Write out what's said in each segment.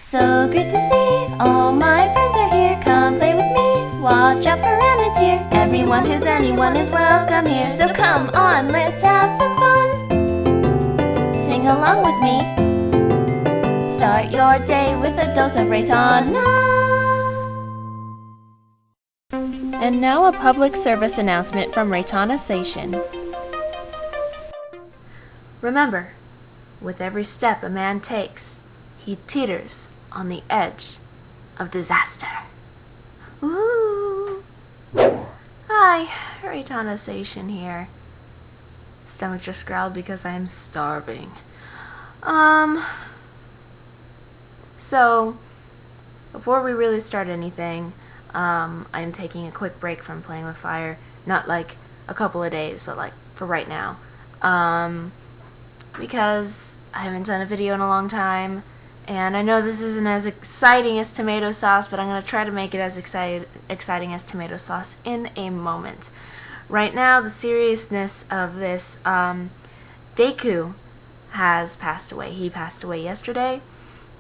So great to see, all my friends are here. Come play with me, watch out for rabbits here. Everyone who's anyone is welcome here. So come on, let's have some fun. Sing along with me. Start your day with a dose of Reitanna. And now a public service announcement from Reitanna Seishin. Remember, with every step a man takes, he teeters on the edge of disaster. Ooh. Hi, Reitanna Seishin here. Stomach just growled because I am starving. So, before we really start anything, I'm taking a quick break from playing with fire. Not like a couple of days, but like for right now. Because I haven't done a video in a long time. And I know this isn't as exciting as tomato sauce, but I'm going to try to make it as exciting as tomato sauce in a moment. Right now, the seriousness of this, Deku has passed away. He passed away yesterday.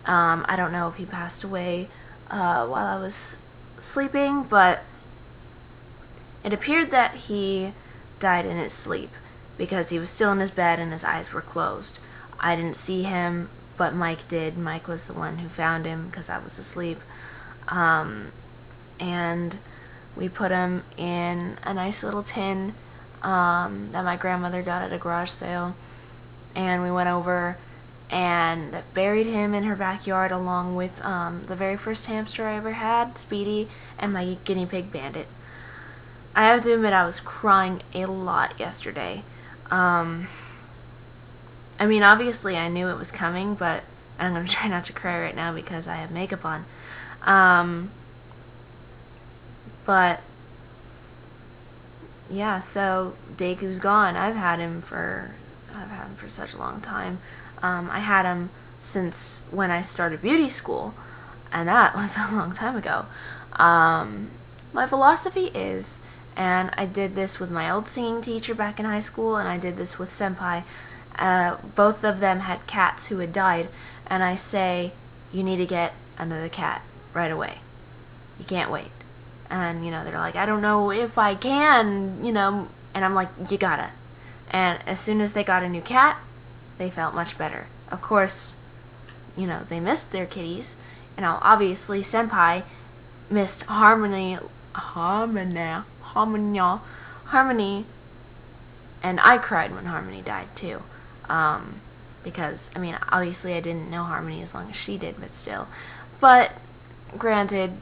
I don't know if he passed away while I was sleeping, but it appeared that he died in his sleep because he was still in his bed and his eyes were closed. I didn't see him, but Mike did. Mike was the one who found him because I was asleep. And we put him in a nice little tin that my grandmother got at a garage sale. And we went over and buried him in her backyard along with the very first hamster I ever had, Speedy, and my guinea pig Bandit. I have to admit I was crying a lot yesterday. I mean, obviously I knew it was coming, but I'm going to try not to cry right now because I have makeup on. But yeah, so Deku's gone. I've had him for such a long time. I had him since when I started beauty school, and that was a long time ago. My philosophy is, and I did this with my old singing teacher back in high school, and I did this with Senpai. Both of them had cats who had died, and I say, you need to get another cat right away. You can't wait. And, they're like, I don't know if I can, and I'm like, you gotta. And as soon as they got a new cat, they felt much better. Of course, they missed their kitties, and obviously Senpai missed Harmony, and I cried when Harmony died too. Because, obviously I didn't know Harmony as long as she did, but still. But, granted,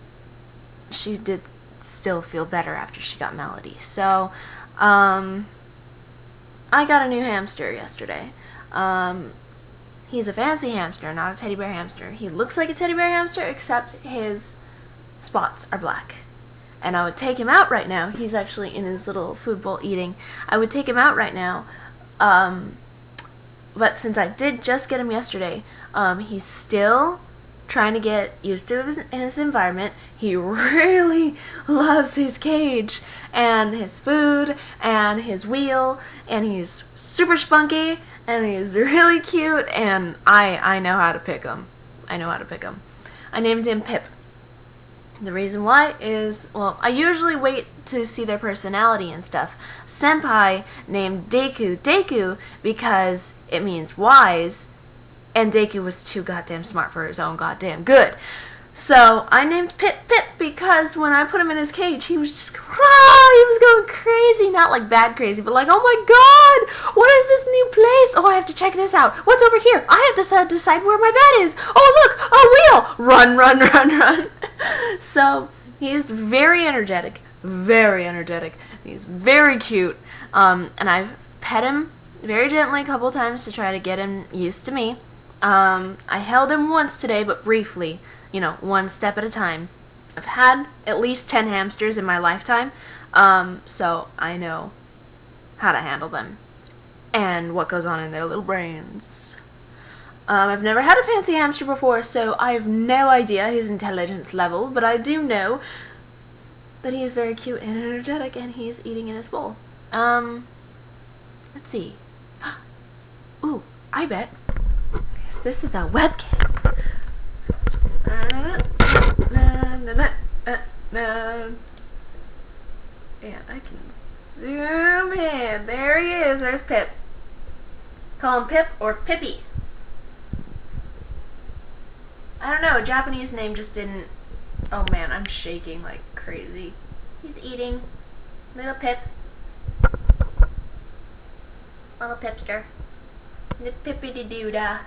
she did still feel better after she got Melody. So, I got a new hamster yesterday. He's a fancy hamster, not a teddy bear hamster. He looks like a teddy bear hamster, except his spots are black. And I would take him out right now. He's actually in his little food bowl eating. I would take him out right now. But since I did just get him yesterday, he's still trying to get used to his environment. He really loves his cage and his food and his wheel, and he's super spunky and he's really cute, and I know how to pick him. I named him Pip. The reason why is, well, I usually wait to see their personality and stuff. Senpai named Deku because it means wise, and Deku was too goddamn smart for his own goddamn good. So I named Pip because when I put him in his cage, he was just, he was going crazy. Not like bad crazy, but like, oh my god, what is this new place? Oh, I have to check this out. What's over here? I have to decide where my bed is. Oh, look, a wheel. Run. So he's very energetic. He's very cute. And I've pet him very gently a couple times to try to get him used to me. I held him once today, but briefly. One step at a time. I've had at least 10 hamsters in my lifetime, so I know how to handle them and what goes on in their little brains. I've never had a fancy hamster before, so I have no idea his intelligence level, but I do know that he is very cute and energetic, and he is eating in his bowl. Let's see. Ooh, I bet. Because this is a webcam. And I can zoom in. There he is. There's Pip. Call him Pip or Pippy. I don't know. A Japanese name just didn't... Oh man, I'm shaking like crazy. He's eating. Little Pip. Little Pipster. The Pippity-doo-dah.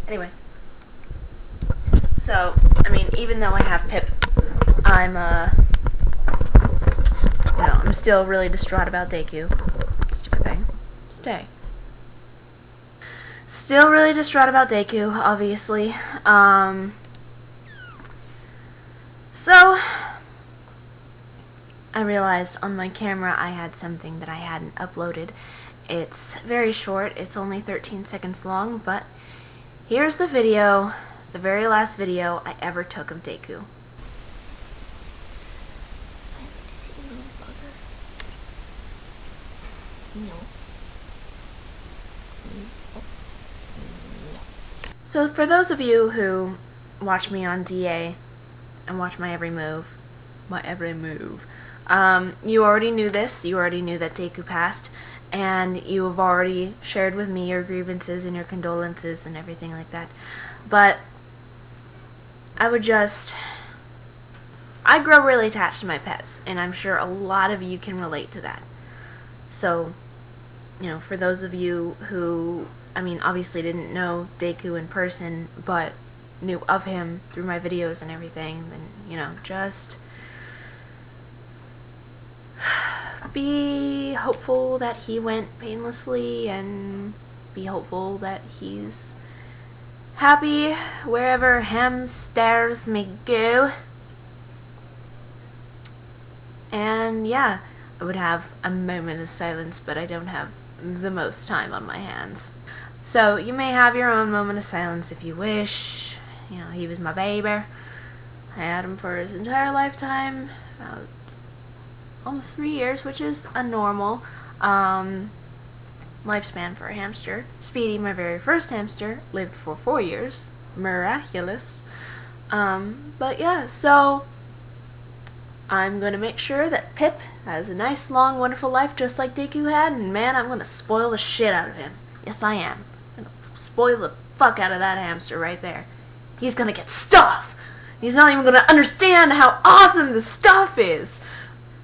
Anyway. So, I mean, even though I have Pip, I'm still really distraught about Deku. Stupid thing. Stay. Still really distraught about Deku, obviously. So, I realized on my camera I had something that I hadn't uploaded. It's very short. It's only 13 seconds long, but here's the video, the very last video I ever took of Deku. So for those of you who watch me on DA and watch my every move, you already knew this. You already knew that Deku passed, and you have already shared with me your grievances and your condolences and everything like that. But I grow really attached to my pets, and I'm sure a lot of you can relate to that. So, for those of you who, obviously didn't know Deku in person, but knew of him through my videos and everything, then, just be hopeful that he went painlessly, and be hopeful that he's happy wherever hamsters may go. And yeah, I would have a moment of silence, but I don't have the most time on my hands. So you may have your own moment of silence if you wish. He was my baby. I had him for his entire lifetime, about almost 3 years, which is a normal lifespan for a hamster. Speedy, my very first hamster, lived for 4 years. Miraculous. But yeah, so I'm going to make sure that Pip has a nice, long, wonderful life just like Deku had, and man, I'm going to spoil the shit out of him. Yes, I am. I'm going to spoil the fuck out of that hamster right there. He's going to get stuff! He's not even going to understand how awesome the stuff is!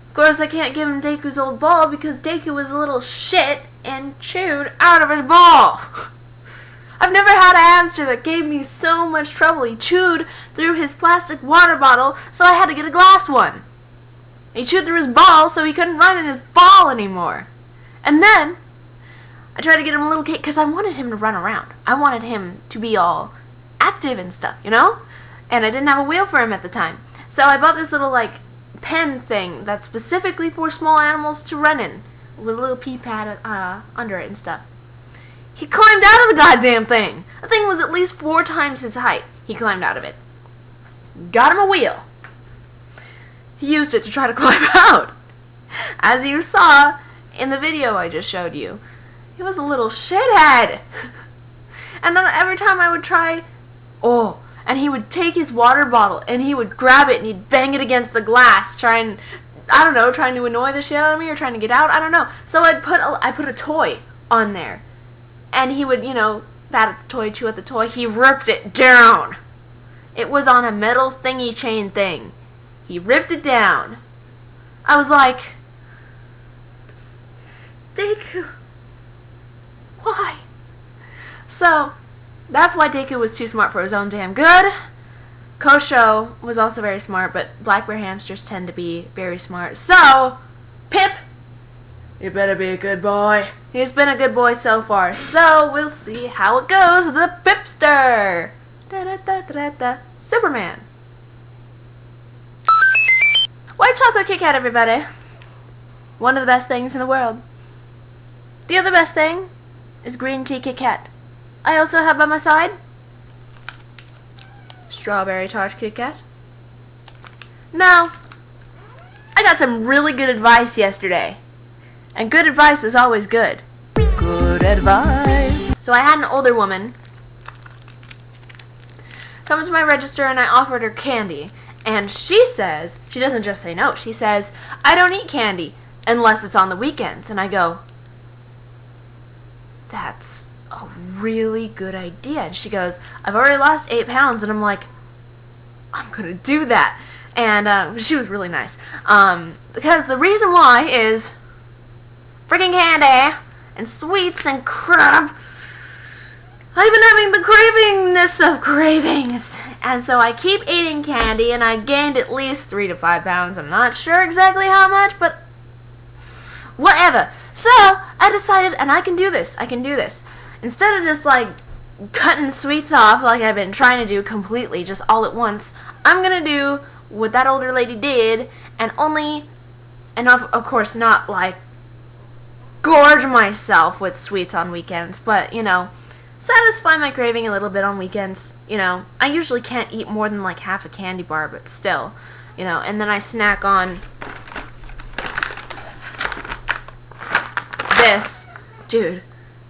Of course, I can't give him Deku's old ball because Deku was a little shit and chewed out of his ball! I've never had a hamster that gave me so much trouble. He chewed through his plastic water bottle, so I had to get a glass one. He chewed through his ball, so he couldn't run in his ball anymore. And then, I tried to get him a little cake, because I wanted him to run around. I wanted him to be all active and stuff, And I didn't have a wheel for him at the time. So I bought this little, pen thing that's specifically for small animals to run in, with a little pee pad under it and stuff. He climbed out of the goddamn thing. The thing was at least 4 times his height. He climbed out of it. Got him a wheel. He used it to try to climb out. As you saw in the video I just showed you, he was a little shithead. And then every time I would try, and he would take his water bottle and he would grab it and he'd bang it against the glass, trying to annoy the shit out of me or trying to get out. I don't know. So I put a toy on there. And he would, bat at the toy, chew at the toy. He ripped it down. It was on a metal thingy chain thing. He ripped it down. I was like, Deku, why? So, that's why Deku was too smart for his own damn good. Kosho was also very smart, but black bear hamsters tend to be very smart. So, Pip, you better be a good boy. He's been a good boy so far, so we'll see how it goes. The Pipster! Da-da-da-da-da. Superman. White chocolate Kit Kat, everybody. One of the best things in the world. The other best thing is green tea Kit Kat. I also have by my side strawberry tart Kit Kat. Now, I got some really good advice yesterday. And good advice is always good. Good advice. So I had an older woman come to my register and I offered her candy. And she says, she doesn't just say no, she says, I don't eat candy unless it's on the weekends. And I go, that's a really good idea. And she goes, I've already lost 8 pounds. And I'm like, I'm going to do that. And she was really nice. Because the reason why is freaking candy and sweets and crap. I've been having the cravingness of cravings. And so I keep eating candy and I gained at least 3 to 5 pounds. I'm not sure exactly how much, but whatever. So I decided, and I can do this. Instead of just like cutting sweets off like I've been trying to do completely, just all at once, I'm going to do what that older lady did and of course not like gorge myself with sweets on weekends, but satisfy my craving a little bit on weekends. I usually can't eat more than like half a candy bar, but still, and then I snack on this. Dude,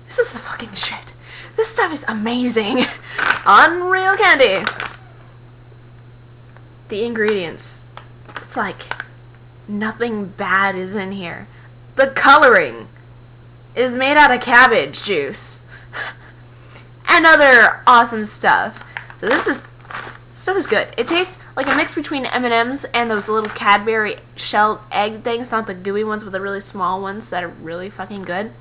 this is the fucking shit. This stuff is amazing. Unreal candy. The ingredients, it's like nothing bad is in here. The coloring is made out of cabbage juice and other awesome stuff. So this stuff is good. It tastes like a mix between M&M's and those little Cadbury shelled egg things, not the gooey ones, but the really small ones that are really fucking good.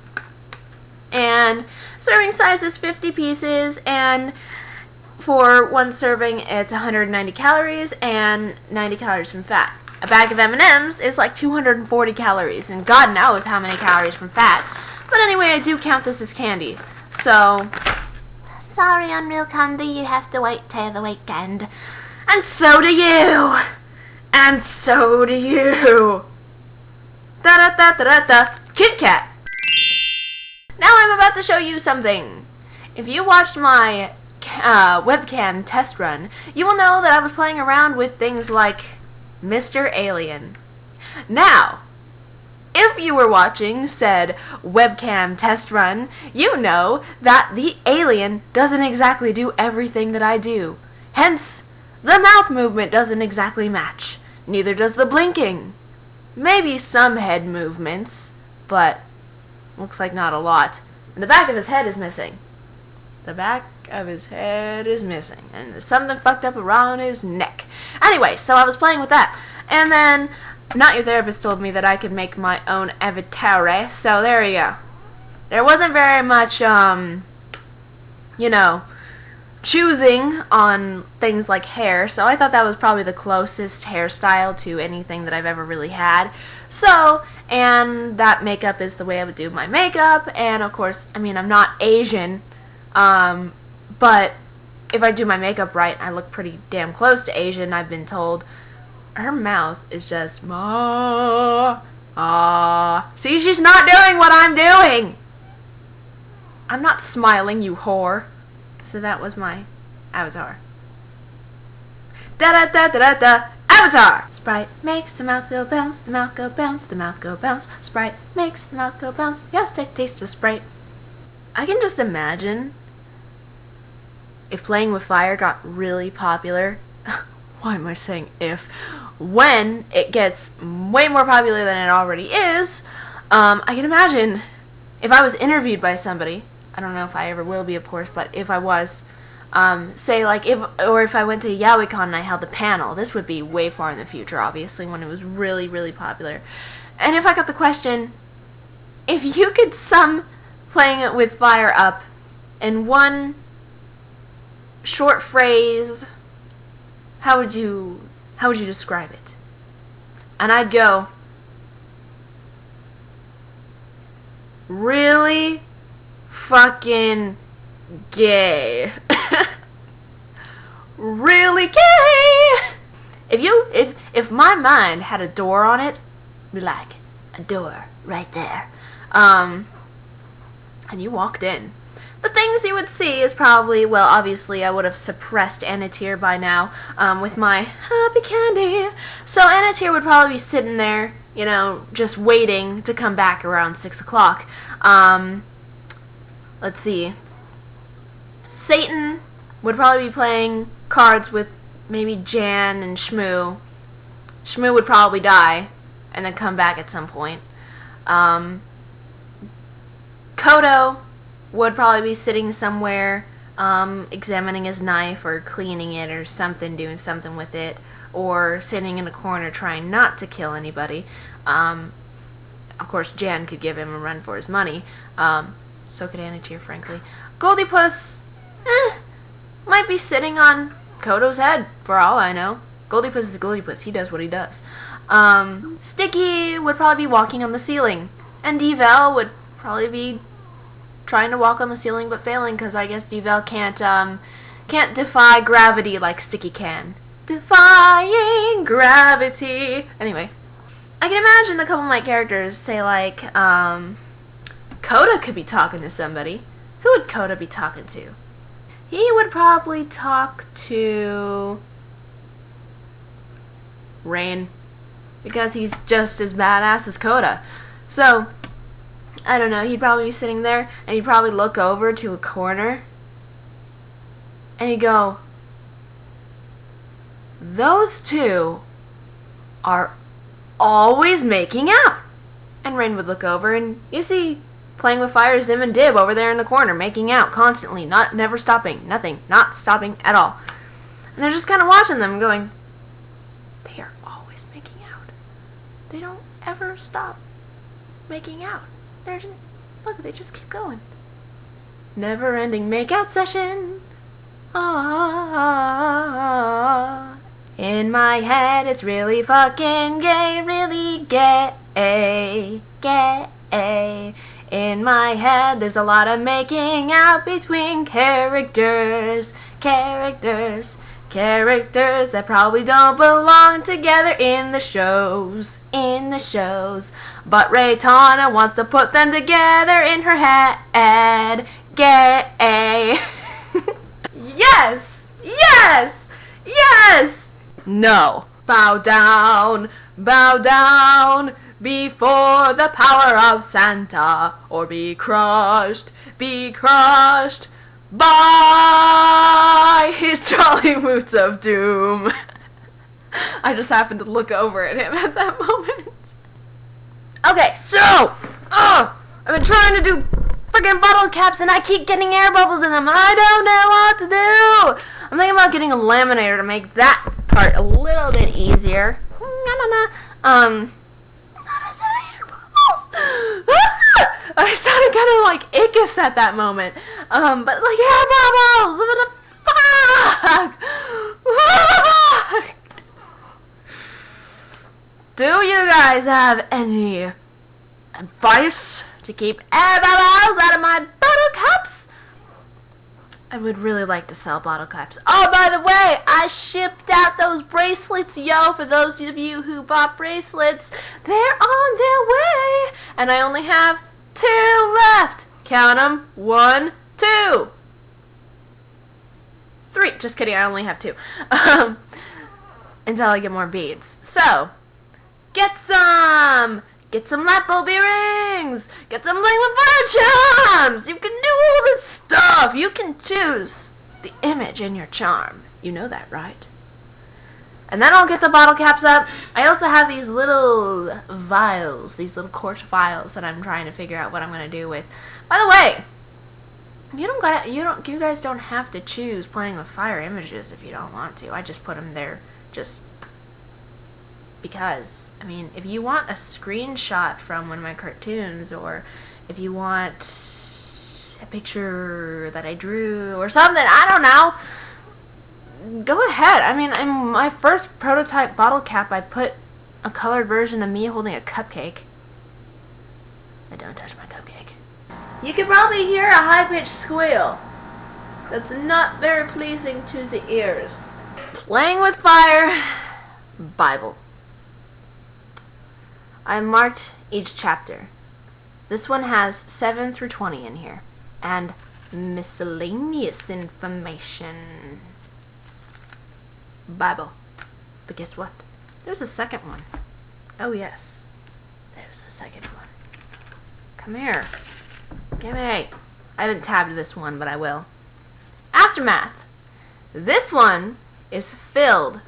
And serving size is 50 pieces, and for one serving it's 190 calories and 90 calories from fat. A bag of M&M's is like 240 calories, and God knows how many calories from fat. But anyway, I do count this as candy. So, sorry, Unreal Candy, you have to wait till the weekend. And so do you! And so do you! Da-da-da-da-da-da! Kit Kat! Now I'm about to show you something. If you watched my webcam test run, you will know that I was playing around with things like Mr. Alien. Now, if you were watching said webcam test run, you know that the alien doesn't exactly do everything that I do. Hence, the mouth movement doesn't exactly match. Neither does the blinking. Maybe some head movements, but looks like not a lot. And the back of his head is missing. The back of his head is missing. And there's something fucked up around his neck. Anyway, so I was playing with that. And then, Not Your Therapist told me that I could make my own avatar. So there you go. There wasn't very much, choosing on things like hair. So I thought that was probably the closest hairstyle to anything that I've ever really had. So, and that makeup is the way I would do my makeup. And of course, I'm not Asian. But if I do my makeup right, I look pretty damn close to Asian, I've been told. Her mouth is just, see, she's not doing what I'm doing. I'm not smiling, you whore. So that was my avatar. Da-da-da-da-da-da, avatar! Sprite makes the mouth go bounce, the mouth go bounce, the mouth go bounce. Sprite makes the mouth go bounce, yes, take taste of Sprite. I can just imagine if playing with fire got really popular. Why am I saying if? When it gets way more popular than it already is, I can imagine if I was interviewed by somebody. I don't know if I ever will be, of course, but if I was, say like if I went to YowieCon and I held a panel, this would be way far in the future, obviously, when it was really, really popular. And if I got the question, if you could sum playing it with fire up in one short phrase, how would you describe it? And I'd go, really fucking gay. Really gay. If my mind had a door on it, be like a door right there. and you walked in. The things you would see is probably, well, obviously I would have suppressed Anatir by now with my happy candy. So Anatir would probably be sitting there, you know, just waiting to come back around 6 o'clock. Let's see. Satan would probably be playing cards with maybe Jan and Shmoo. Shmoo would probably die and then come back at some point. Kodo would probably be sitting somewhere examining his knife or cleaning it or something, doing something with it, or sitting in a corner trying not to kill anybody. Of course, Jan could give him a run for his money. So could Anatir, frankly. Goldiepuss might be sitting on Kodo's head, for all I know. Goldiepuss is Goldiepuss. He does what he does. Sticky would probably be walking on the ceiling. And Devel would probably be trying to walk on the ceiling but failing, because I guess Devel can't defy gravity like Sticky can. Defying gravity. Anyway, I can imagine a couple of my characters say, like, Koda could be talking to somebody. Who would Koda be talking to? He would probably talk to Rain, because he's just as badass as Koda. So, I don't know, he'd probably be sitting there, and he'd probably look over to a corner, and he'd go, those two are always making out. And Rain would look over, and you see, playing with fire, Zim and Dib over there in the corner, making out constantly, never stopping, nothing, not stopping at all. And they're just kind of watching them going, they are always making out. They don't ever stop making out. They're just, look, they just keep going. Never-ending make-out session. Ah, in my head, it's really fucking gay, really gay, gay. In my head, there's a lot of making out between characters that probably don't belong together in the shows, But Reitanna wants to put them together in her head, gay. Yes, yes, yes. No. Bow down before the power of Santa, or be crushed by his jolly boots of doom. I just happened to look over at him at that moment. Okay, so, I've been trying to do freaking bottle caps and I keep getting air bubbles in them. I don't know what to do. I'm thinking about getting a laminator to make that part a little bit easier. I sounded kind of like Ickis at that moment. But like air bubbles! What the fuck? What the fuck? Do you guys have any advice to keep air bubbles out of my bottle caps? I would really like to sell bottle caps. Oh, by the way, I shipped out those bracelets, yo, for those of you who bought bracelets. They're on their way, and I only have 2 left. Count them. 1, 2, 3. Just kidding, I only have 2. Until I get more beads. So, get some light bulb earrings! Get some bling with fire charms! You can do all this stuff! You can choose the image in your charm. You know that, right? And then I'll get the bottle caps up. I also have these little vials, these little quart vials that I'm trying to figure out what I'm going to do with. By the way, you guys don't have to choose playing with fire images if you don't want to. I just put them there just because. I mean, if you want a screenshot from one of my cartoons, or if you want a picture that I drew or something, I don't know, go ahead. I mean, in my first prototype bottle cap, I put a colored version of me holding a cupcake. But don't touch my cupcake. You can probably hear a high-pitched squeal. That's not very pleasing to the ears. Playing with Fire Bible. I marked each chapter. This one has 7 through 20 in here. And miscellaneous information. Bible. But guess what? There's a second one. Oh yes. There's a second one. Come here. Gimme. I haven't tabbed this one, but I will. Aftermath. This one is filled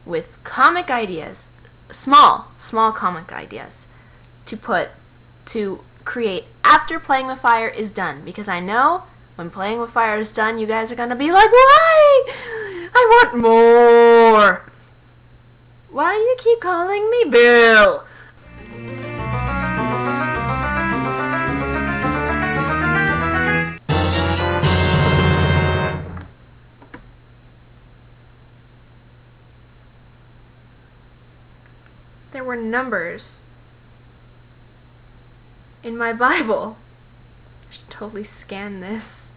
with comic ideas. Small comic ideas. To create after Playing with Fire is done. Because I know when Playing with Fire is done, you guys are going to be like, why? I want more. Why do you keep calling me Bill? There were numbers in my Bible. I should totally scan this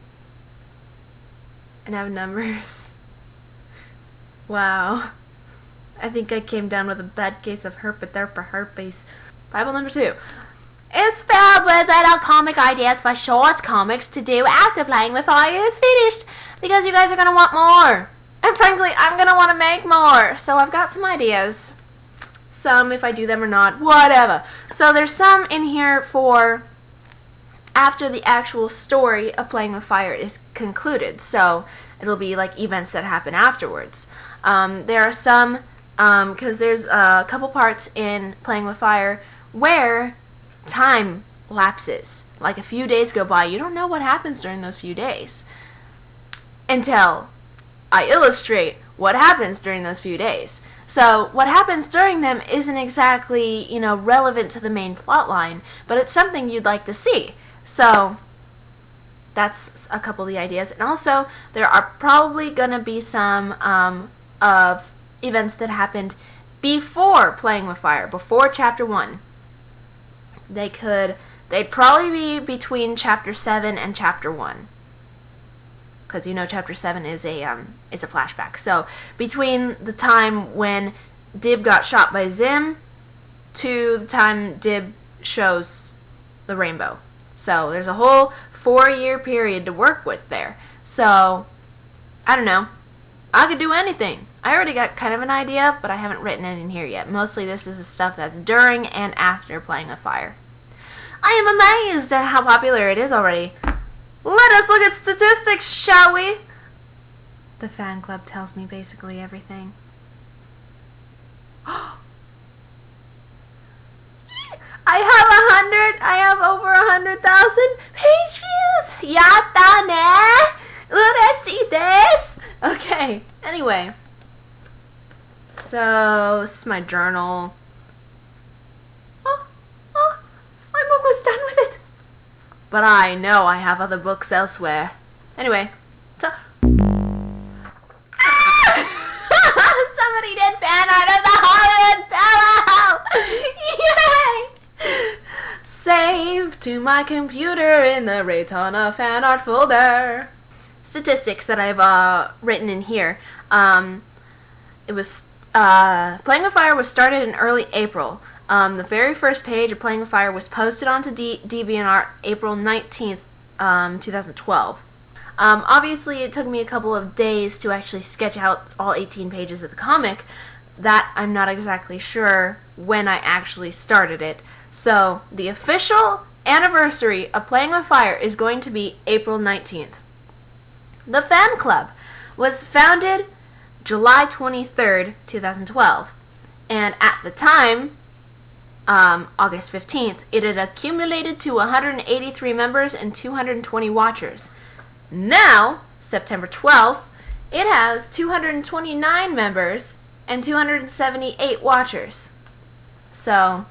and have numbers. Wow. I think I came down with a bad case of herpes. Bible number 2 is filled with little comic ideas for short comics to do after Playing with Fire is finished. Because you guys are going to want more. And frankly, I'm going to want to make more. So I've got some ideas. Some, if I do them or not, whatever. So there's some in here for after the actual story of Playing with Fire is concluded. So it'll be like events that happen afterwards. There are some, because there's a couple parts in Playing with Fire where time lapses. Like a few days go by. You don't know what happens during those few days until I illustrate what happens during those few days. So what happens during them isn't exactly, relevant to the main plot line, but it's something you'd like to see. So that's a couple of the ideas. And also, there are probably going to be some of events that happened before Playing with Fire, before Chapter 1. They'd probably be between Chapter 7 and Chapter 1. Because Chapter 7 is a flashback. So between the time when Dib got shot by Zim to the time Dib shows the rainbow. So there's a whole 4-year period to work with there. So I don't know. I could do anything. I already got kind of an idea, but I haven't written it in here yet. Mostly this is the stuff that's during and after Playing with Fire. I am amazed at how popular it is already. Let us look at statistics, shall we? The fan club tells me basically everything. I have over 100,000 page views! Yatta ne! Ureshi desu! Okay, anyway. So, this is my journal. I'm almost done with it. But I know I have other books elsewhere. Anyway. Somebody did fan art of the Hollywood fellow! Yay! Save to my computer in the Reitanna fan art folder. Statistics that I've written in here. It was Playing with Fire was started in early April. The very first page of Playing with Fire was posted onto DeviantArt April 19th, 2012. Obviously, it took me a couple of days to actually sketch out all 18 pages of the comic. That I'm not exactly sure when I actually started it. So, the official anniversary of Playing with Fire is going to be April 19th. The fan club was founded July 23rd, 2012. And at the time, August 15th, it had accumulated to 183 members and 220 watchers. Now, September 12th, it has 229 members and 278 watchers. So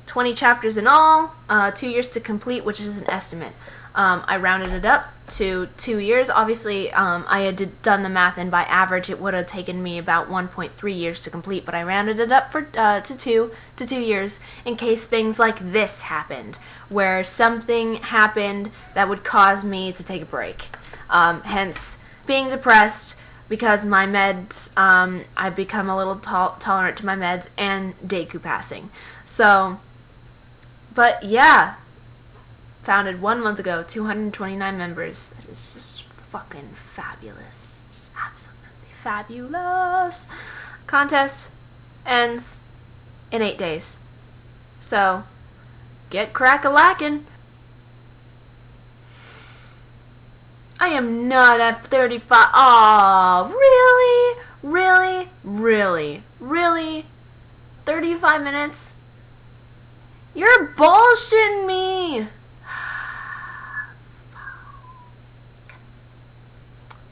20 chapters in all, 2 years to complete, which is an estimate. I rounded it up to 2 years. Obviously, I had done the math, and by average, it would have taken me about 1.3 years to complete, but I rounded it up to 2 years in case things like this happened, where something happened that would cause me to take a break. Hence, being depressed, because my meds, I've become a little tolerant to my meds and Deku passing. So, but yeah, founded 1 month ago, 229 members. That is just fucking fabulous. Just absolutely fabulous. Contest ends in 8 days. So, get crack-a-lackin'. I am not at 35. Oh, really? Really? 35 minutes? You're bullshitting me.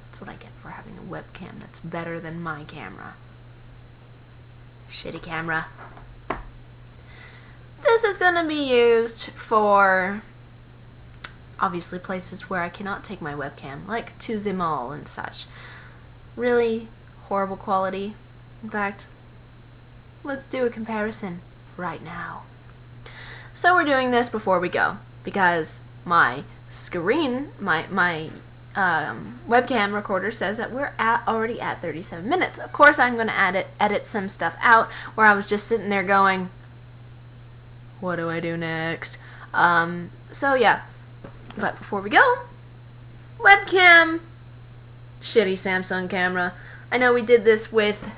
That's what I get for having a webcam that's better than my camera. Shitty camera. This is gonna be used for obviously places where I cannot take my webcam, like to the mall and such. Really horrible quality. In fact, let's do a comparison right now. So we're doing this before we go, because my screen, my webcam recorder says that we're already at 37 minutes. Of course, I'm going to edit some stuff out where I was just sitting there going, what do I do next? So yeah, but before we go, webcam, shitty Samsung camera. I know we did this with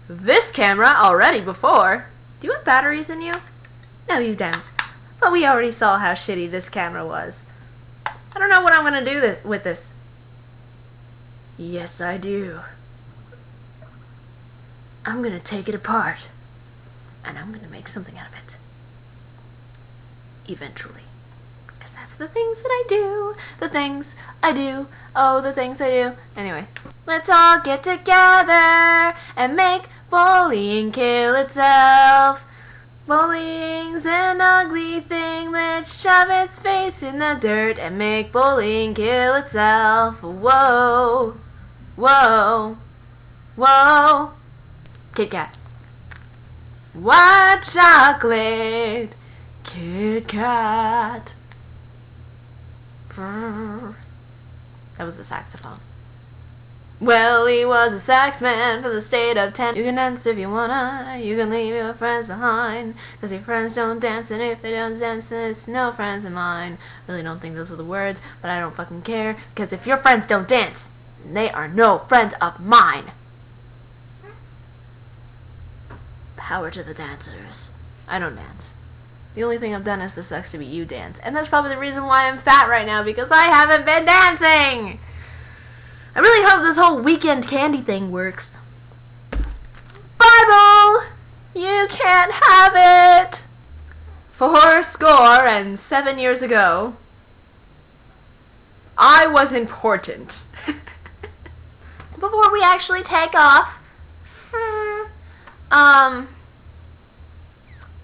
this camera already before. Do you have batteries in you? No, you don't. But we already saw how shitty this camera was. I don't know what I'm going to do with this. Yes, I do. I'm going to take it apart. And I'm going to make something out of it. Eventually. Because that's the things that I do. The things I do. Oh, the things I do. Anyway. Let's all get together and make bullying kill itself. Bullying's an ugly thing. Let's shove its face in the dirt and make bullying kill itself. Whoa. Whoa. Whoa. Kit Kat. White chocolate. Kit Kat. That was the saxophone. Well, he was a sax man for the state of 10. You can dance if you wanna, you can leave your friends behind, 'cause your friends don't dance, and if they don't dance, then it's no friends of mine. Really don't think those were the words, but I don't fucking care, because if your friends don't dance, they are no friends of mine. Power to the dancers. I don't dance. The only thing I've done is the Sucks to Be You dance, and that's probably the reason why I'm fat right now, because I haven't been dancing! I really hope this whole weekend candy thing works. Bible! You can't have it! 407 years ago, I was important. Before we actually take off, my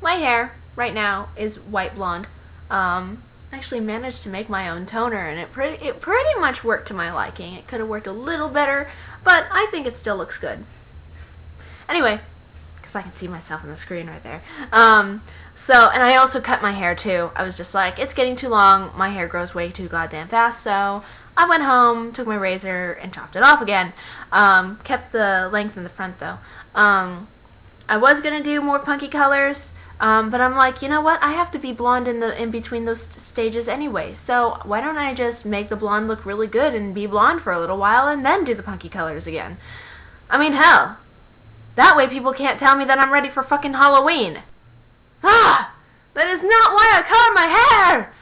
hair right now is white blonde. I actually managed to make my own toner, and it pretty much worked to my liking. It could have worked a little better, but I think it still looks good. Anyway, because I can see myself on the screen right there. So, and I also cut my hair too. I was just like, it's getting too long. My hair grows way too goddamn fast, so I went home, took my razor, and chopped it off again. Kept the length in the front though. I was gonna do more punky colors. But I'm like, you know what? I have to be blonde in between those stages anyway. So why don't I just make the blonde look really good and be blonde for a little while and then do the punky colors again? I mean, hell, that way people can't tell me that I'm ready for fucking Halloween. That is not why I color my hair.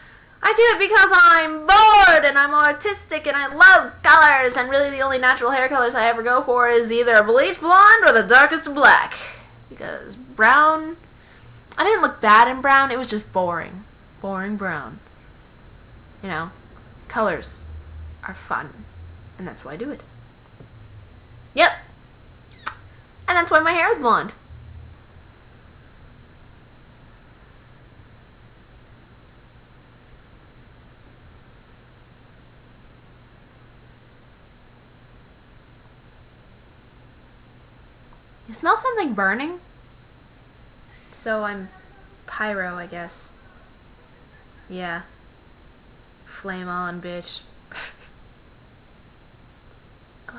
I do it because I'm bored and I'm artistic and I love colors, and really the only natural hair colors I ever go for is either a bleach blonde or the darkest of black. Because brown, I didn't look bad in brown, it was just boring. Boring brown. You know, colors are fun, and that's why I do it. Yep. And that's why my hair is blonde. You smell something burning? So I'm pyro, I guess. Yeah. Flame on, bitch.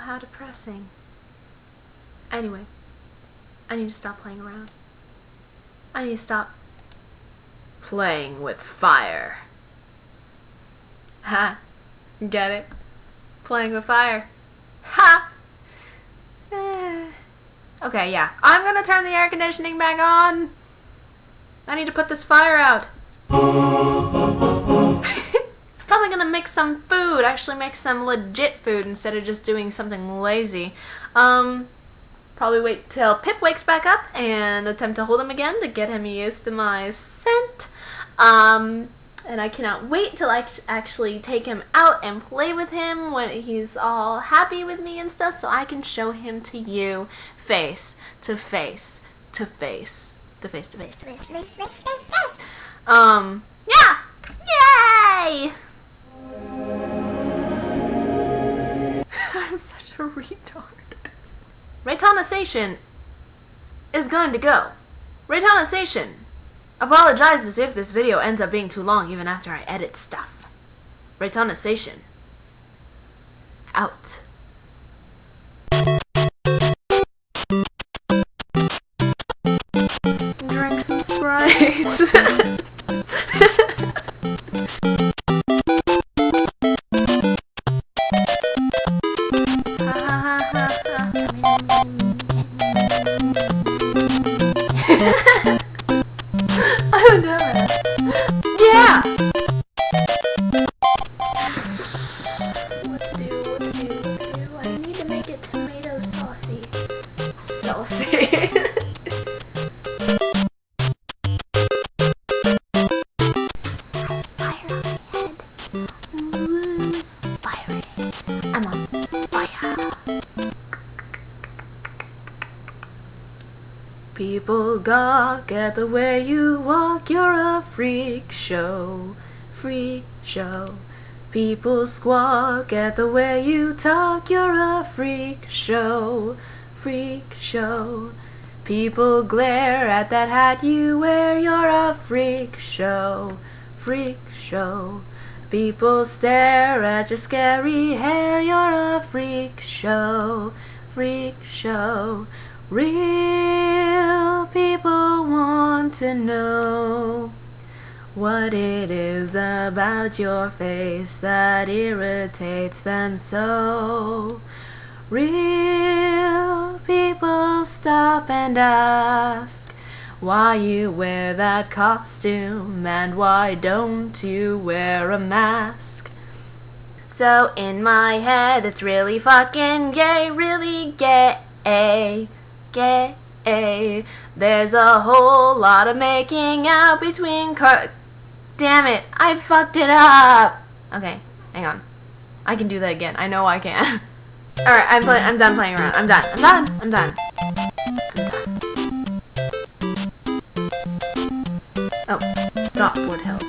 how depressing. Anyway, I need to stop playing around. I need to stop playing with fire. Ha! Get it? Playing with fire. Ha! Okay, yeah. I'm gonna turn the air conditioning back on. I need to put this fire out. Probably gonna make some food. Actually make some legit food instead of just doing something lazy. Probably wait till Pip wakes back up and attempt to hold him again to get him used to my scent. And I cannot wait till I actually take him out and play with him when he's all happy with me and stuff, so I can show him to you face to face to face to face to face to face to face to face to face. Yeah! Yay! I'm such a retard. Reitanna Seishin is going to go. Reitanna Seishin apologizes if this video ends up being too long even after I edit stuff. Reitanna Seishin out. Drink some Sprite. I'm nervous. Yeah! What to do? I need to make it tomato saucy. Saucy. Fire on my head. Ooh, it's fiery. I'm on fire. People gawk at the way you walk, you're a freak show, freak show. People squawk at the way you talk, you're a freak show, freak show. People glare at that hat you wear, you're a freak show, freak show. People stare at your scary hair, you're a freak show, freak show. Real people want to know what it is about your face that irritates them so. Real people stop and ask why you wear that costume and why don't you wear a mask. So in my head it's really fucking gay, really gay. Gay. There's a whole lot of making out between Damn it, I fucked it up. Okay, hang on. I can do that again. I know I can. Alright, I'm done playing around. I'm done. Oh, stop would help.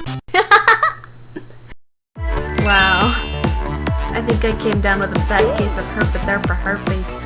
Wow. I think I came down with a bad case of herpes for her face.